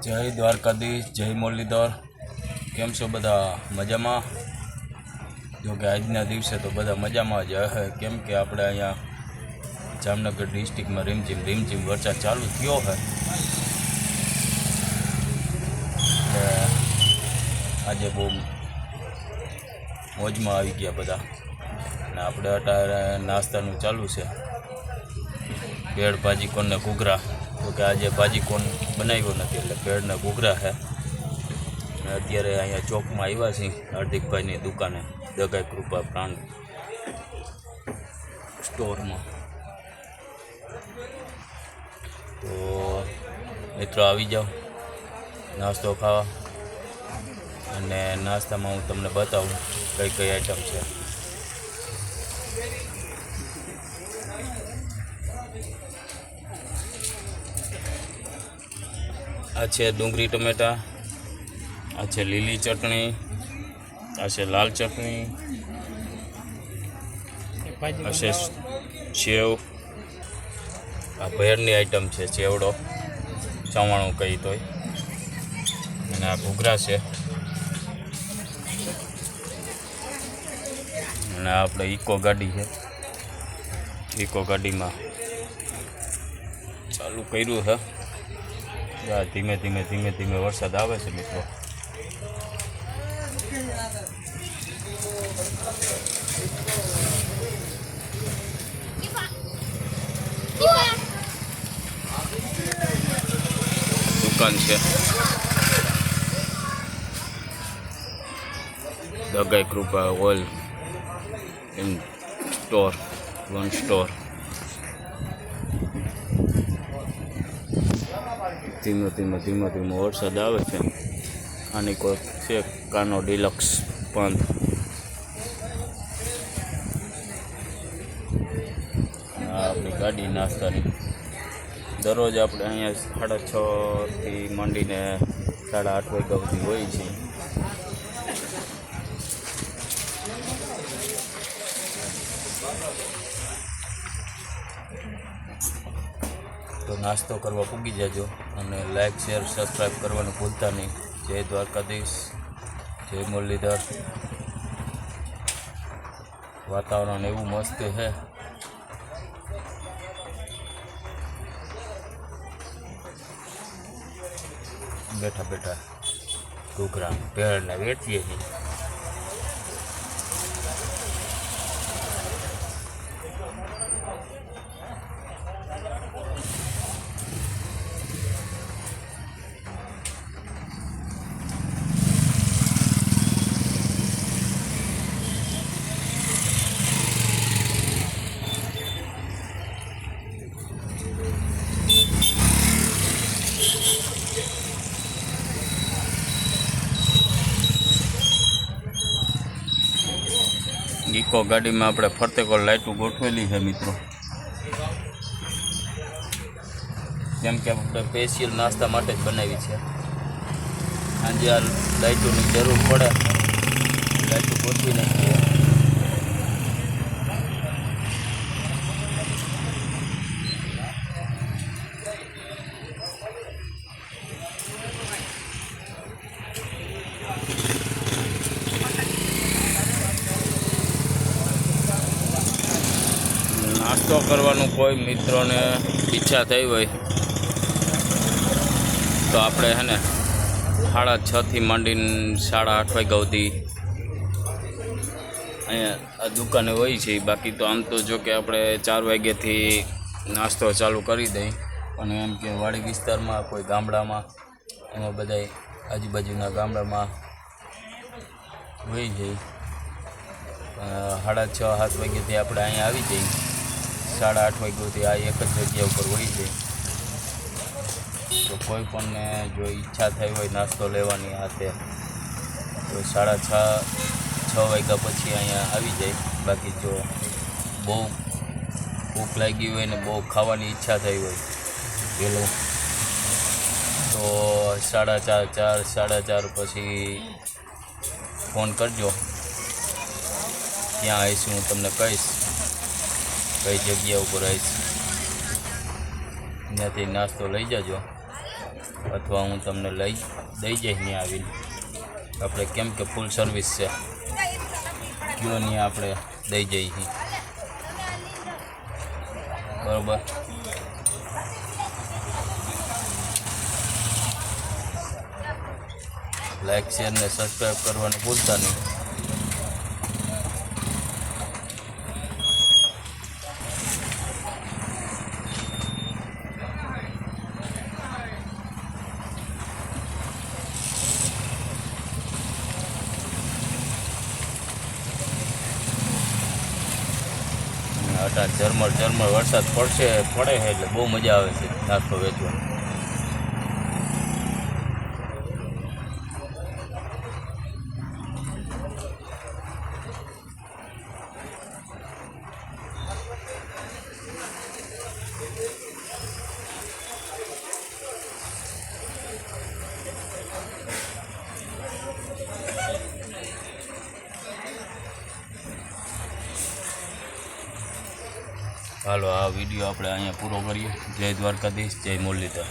જય દ્વારકાધીશ, જય મુરલીધર। કેમ છો બધા? મજામાં? જો કે આજના દિવસે તો બધા મજામાં જ હશે, કેમ કે આપણે અહીંયા જામનગર ડિસ્ટ્રિક્ટમાં રીમઝીમ વરસાદ ચાલુ થયો છે। એટલે આજે બહુ મોજમાં આવી ગયા બધા, અને આપણે અત્યારે નાસ્તાનું ચાલુ છે, ભેળ ભાજી કોણ ને ઘૂઘરા। તો કે આજે ભાજી કોણ બનાવ્યો નથી, એટલે ભેળ ને ઘૂઘરા છે। અને અત્યારે અહીંયા ચોકમાં આવ્યા છીએ હાર્દિકભાઈની દુકાને, દગાઈ કૃપા બ્રાન્ડ સ્ટોરમાં। તો મિત્રો આવી જાઓ નાસ્તો ખાવા, અને નાસ્તામાં હું તમને બતાવું કઈ કઈ આઈટમ છે। આ છે ડુંગળી ટમેટા, આ છે લીલી ચટણી, આ છે લાલ ચટણી, આ છે સેવ, આ ભેળની આઈટમ છે, ચેવડો ચવાણું કહી તોય, અને આ ઘૂઘરા છે, અને આપણે ઇકો ગાડી છે, ઇકો ગાડીમાં ચાલુ કર્યું છે। ધીમે ધીમે વરસાદ આવે છે મિત્રો। દુકાન છે દગાઈ Krupa all in store, one store. ધીમે વરસાદ આવે છે। આની કોઈ છે કાનો ડિલક્સ બંધ। આપણી ગાડી નાસ્તાની દરરોજ આપણે અહીંયા 6:30થી માંડીને 8:30 વાગ્યા સુધી હોય છે। તો નાસ્તો કરવા પૂગી જજો, અને લાઈક શેર સબસ્ક્રાઈબ કરવાનું ભૂલતા નહીં। જય દ્વારકાધીશ, જય મુરલીધર। વાતાવરણ એવું મસ્ત છે, બેઠા ઘૂઘરા ભેળને વેચીએ છીએ। ઇકો ગાડીમાં આપણે ફરતે કોઈ લાઇટો ગોઠવેલી છે મિત્રો, કેમ કે આપણે સ્પેશિયલ નાસ્તા માટે જ બનાવી છે। સાંજે આ લાઇટોની જરૂર પડે, લાઇટો ગોઠવી નાખીએ। નાસ્તો કરવાનું કોઈ મિત્રોને ઈચ્છા થઈ હોય તો આપણે છે ને 6:30થી માંડીને 8:30 વાગ્યા સુધી અહીંયા આ દુકાને હોય છે। બાકી તો આમ તો જો કે આપણે 4 વાગ્યાથી નાસ્તો ચાલુ કરી દઈ, પણ એમ કે વાડી વિસ્તારમાં કોઈ ગામડામાં એમાં બધા આજુબાજુના ગામડામાં હોય જાય 6:30-7 વાગ્યાથી આપણે અહીંયા આવી જઈએ। 8:30 વાગ્યાથી આ એક જ જગ્યા ઉપર હોય છે। તો કોઈ પણને જો ઈચ્છા થઈ હોય નાસ્તો લેવાની હાથે તો 6:30-6 વાગ્યા પછી અહીંયા આવી જાય। બાકી જો બહુ ભૂખ લાગી હોય ને બહુ ખાવાની ઈચ્છા થઈ હોય પેલું તો 4:30 પછી ફોન કરજો, ત્યાં આવીશું હું તમને કહીશ કઈ જગ્યા ઉપર આવીશ, ત્યાંથી નાસ્તો લઈ જજો। અથવા હું તમને દઈ જઈશ ત્યાં આવીને. આપણે કેમ કે ફૂલ સર્વિસ છે, જો ત્યાં આપણે દઈ જઈએ છીએ. બરાબર. લાઈક શેર ને સબસ્ક્રાઈબ કરવાનું ભૂલતા નહીં. અટાણ ઝરમર વરસાદ પડે છે એટલે બહુ મજા આવે છે નાસ્તો વેચવાનો. હાલો, આ વિડીયો આપણે અહીંયા પૂરો કરીએ. જય દ્વારકાધીશ, જય મુરલીધર.